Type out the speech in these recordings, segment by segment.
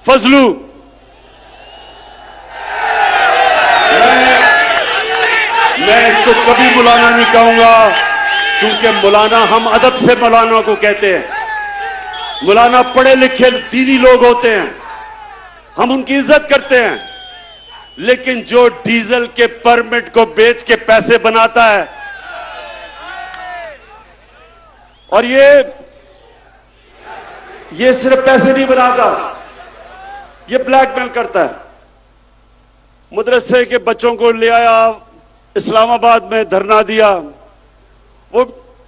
फजलू, मैं इसको कभी मौलाना नहीं कहूंगा, क्योंकि मौलाना, हम अदब से मौलाना को कहते हैं। मौलाना पढ़े लिखे दीनी लोग होते हैं, हम उनकी इज्जत करते हैं। लेकिन जो डीजल के परमिट को बेच के पैसे बनाता है, और ये सिर्फ पैसे नहीं बनाता, ये ब्लैकमेल करता है। मदरसे के बच्चों को ले आया, इस्लामाबाद में धरना दिया। वो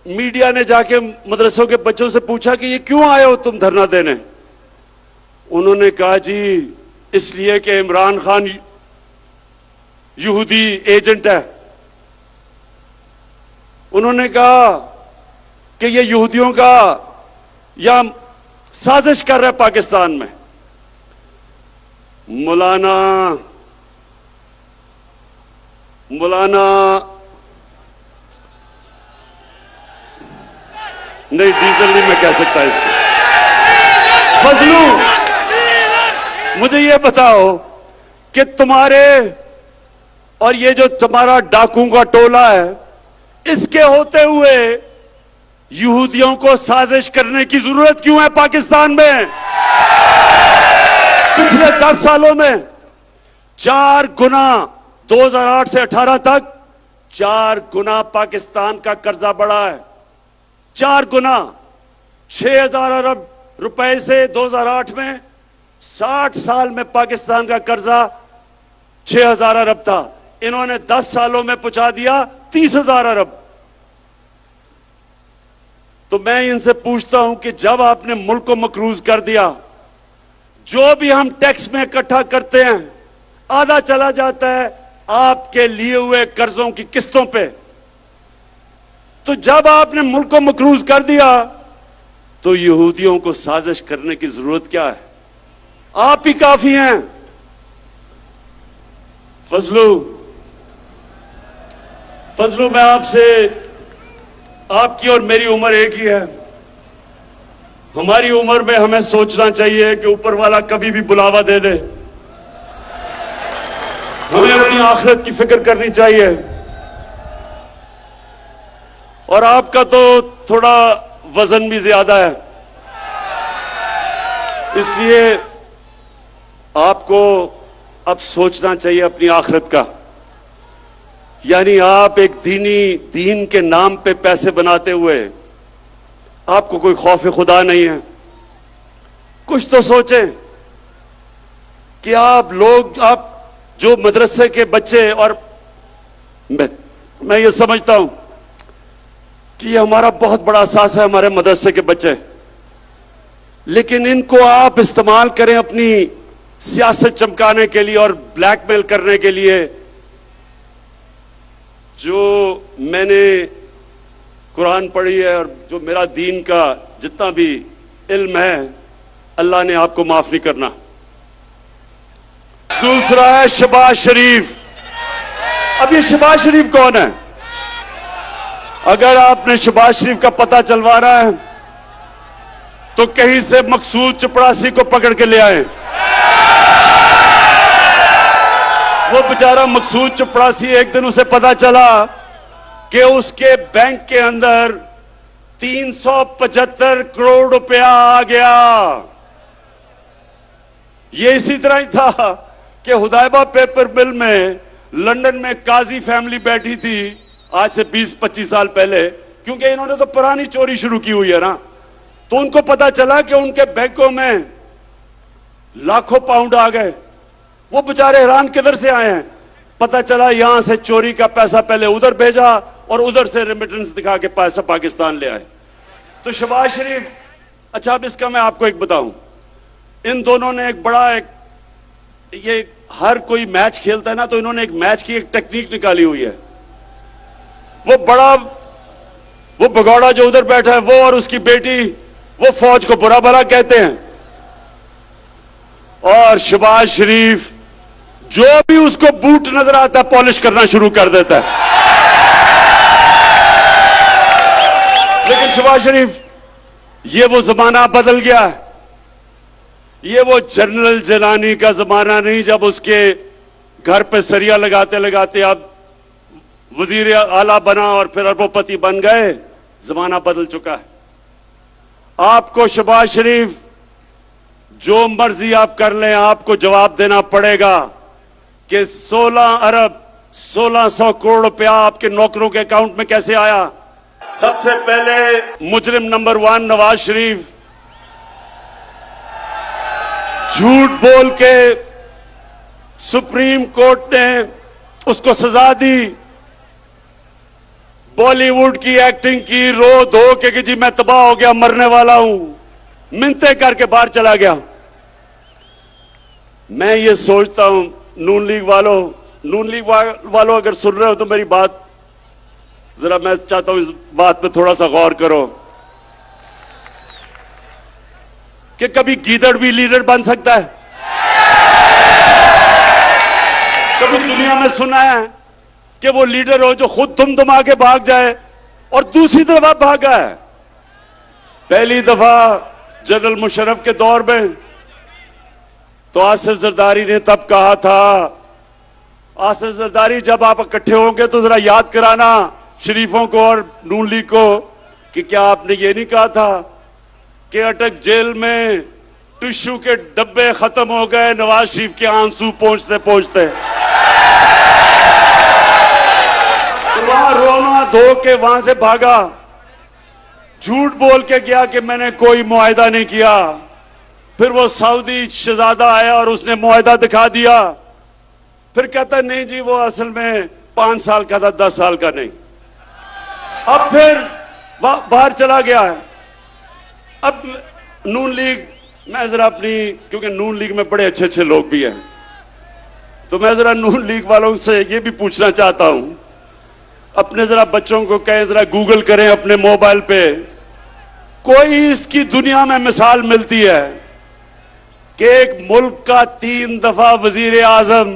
मीडिया ने जाके मदरसों के बच्चों से पूछा कि ये क्यों आए हो तुम धरना देने? उन्होंने कहा जी इसलिए कि इमरान खान यहूदी एजेंट है। उन्होंने कहा कि ये यहूदियों का या साजिश कर रहा है पाकिस्तान में। मौलाना नहीं, डीजल नहीं मैं कह सकता इसको। फजलू, मुझे ये बताओ कि तुम्हारे और ये जो तुम्हारा डाकुओं का टोला है, इसके होते हुए यहूदियों को साजिश करने की जरूरत क्यों है पाकिस्तान में? पिछले 10 सालों में 4 गुना, 2008 से 18 तक 4 गुना पाकिस्तान का कर्जा बढ़ा है। 4 गुना, 6,000 अरब रुपए से 2008 में, 60 साल में पाकिस्तान का कर्जा 6,000 अरब था। इन्होंने 10 सालों में पहुंचा दिया 30,000 अरब। तो मैं इनसे पूछता हूं कि जब आपने मुल्क को मकरूज कर दिया, जो भी हम टैक्स में इकट्ठा करते हैं आधा चला जाता है आपके लिए हुए कर्जों की किस्तों पे। तो जब आपने मुल्क को मकरूज कर दिया तो यहूदियों को साजिश करने की जरूरत क्या है? आप ही काफी हैं। फजलू, मैं आपसे, आपकी और मेरी उम्र एक ही है। हमारी उम्र में हमें सोचना चाहिए कि ऊपर वाला कभी भी बुलावा दे दे। हमें अपनी आखिरत की फिक्र करनी चाहिए। और आपका तो थोड़ा वजन भी ज्यादा है, इसलिए आपको अब सोचना चाहिए अपनी आखिरत का। यानी आप एक दीन के नाम पे पैसे बनाते हुए आपको कोई खौफ खुदा नहीं है। कुछ तो सोचें कि आप जो मदरसे के बच्चे, और मैं ये समझता हूं कि ये हमारा बहुत बड़ा एहसास है, हमारे मदरसे के बच्चे, लेकिन इनको आप इस्तेमाल करें अपनी सियासत चमकाने के लिए और ब्लैकमेल करने के लिए। जो मैंने कुरान पढ़ी है और जो मेरा दीन का जितना भी इल्म है, अल्लाह ने आपको माफ नहीं करना। दूसरा है शहबाज शरीफ। अब ये शहबाज शरीफ कौन है? अगर आपने शहबाज शरीफ का पता चलवाना है तो कहीं से मकसूद चपरासी को पकड़ के ले आए। वो बेचारा मकसूद चपरासी, एक दिन उसे पता चला कि उसके बैंक के अंदर 375 करोड़ रुपया आ गया। ये इसी तरह ही था कि हुदैबा पेपर मिल में लंदन में काजी फैमिली बैठी थी आज से 20-25 साल पहले, क्योंकि इन्होंने तो पुरानी चोरी शुरू की हुई है ना। तो उनको पता चला कि उनके बैंकों में लाखों पाउंड आ गए। वो बेचारे हैरान, किधर से आए हैं? पता चला यहां से चोरी का पैसा पहले उधर भेजा और उधर से रेमिटेंस दिखा के पैसा पाकिस्तान ले आए। तो शहबाज शरीफ, अच्छा अब इसका मैं आपको एक बताऊं, इन दोनों ने ये हर कोई मैच खेलता है ना, तो इन्होंने एक मैच की एक टेक्निक निकाली हुई है। वो भगौड़ा जो उधर बैठा है, वो और उसकी बेटी, वो फौज को बुरा भला कहते हैं, और शहबाज शरीफ जो भी उसको बूट नजर आता है पॉलिश करना शुरू कर देता है। लेकिन शहबाज शरीफ, ये वो जमाना बदल गया है। ये वो जनरल जिलानी का जमाना नहीं जब उसके घर पे सरिया लगाते लगाते अब वजीर आला बना और फिर अरबोपति बन गए। जमाना बदल चुका है। आपको शहबाज शरीफ जो मर्जी आप कर लें, आपको जवाब देना पड़ेगा कि 16 अरब 1600 करोड़ रुपया आपके नौकरों के अकाउंट में कैसे आया। सबसे पहले मुजरिम नंबर 1 नवाज शरीफ झूठ बोल के सुप्रीम कोर्ट ने उसको सजा दी। बॉलीवुड की एक्टिंग की, रो धो के कि जी मैं तबाह हो गया, मरने वाला हूं, मिन्नतें करके बाहर चला गया। मैं ये सोचता हूं नून लीग वालों अगर सुन रहे हो तो मेरी बात जरा, मैं चाहता हूं इस बात पे थोड़ा सा गौर करो कि कभी गीदड़ भी लीडर बन सकता है। कभी दुनिया में सुना है कि वो लीडर हो जो खुद दुमदुमा के भाग जाए और दूसरी दफा भागा है। पहली दफा जनरल मुशर्रफ के दौर में तो आसिफ जरदारी ने तब कहा था, आसिफ जरदारी जब आप इकट्ठे होंगे तो जरा याद कराना शरीफों को और नून लीग को कि क्या आपने ये नहीं कहा था कि अटक जेल में टिश्यू के डब्बे खत्म हो गए नवाज शरीफ के आंसू पहुंचते पहुंचते। तो वहां रोना धो के वहां से भागा, झूठ बोल के गया कि मैंने कोई मुआहिदा नहीं किया। फिर वो सऊदी शहजादा आया और उसने मुआहिदा दिखा दिया। फिर कहता नहीं जी वो असल में 5 साल का था, 10 साल का नहीं। अब फिर बाहर चला गया है। अब नून लीग, मैं जरा अपनी, क्योंकि नून लीग में बड़े अच्छे अच्छे लोग भी हैं, तो मैं जरा नून लीग वालों से ये भी पूछना चाहता हूं, अपने जरा बच्चों को कहें जरा गूगल करें अपने मोबाइल पे, कोई इसकी दुनिया में मिसाल मिलती है कि एक मुल्क का 3 दफा वजीर आजम,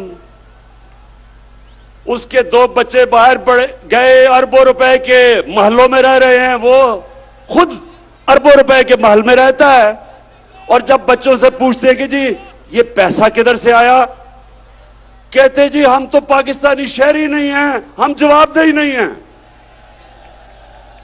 उसके 2 बच्चे बाहर गए, अरबों रुपए के महलों में रह रहे हैं, वो खुद अरबों रुपए के महल में रहता है। और जब बच्चों से पूछते हैं कि जी ये पैसा किधर से आया, कहते जी हम तो पाकिस्तानी शहरी नहीं हैं, हम जवाबदेही नहीं हैं।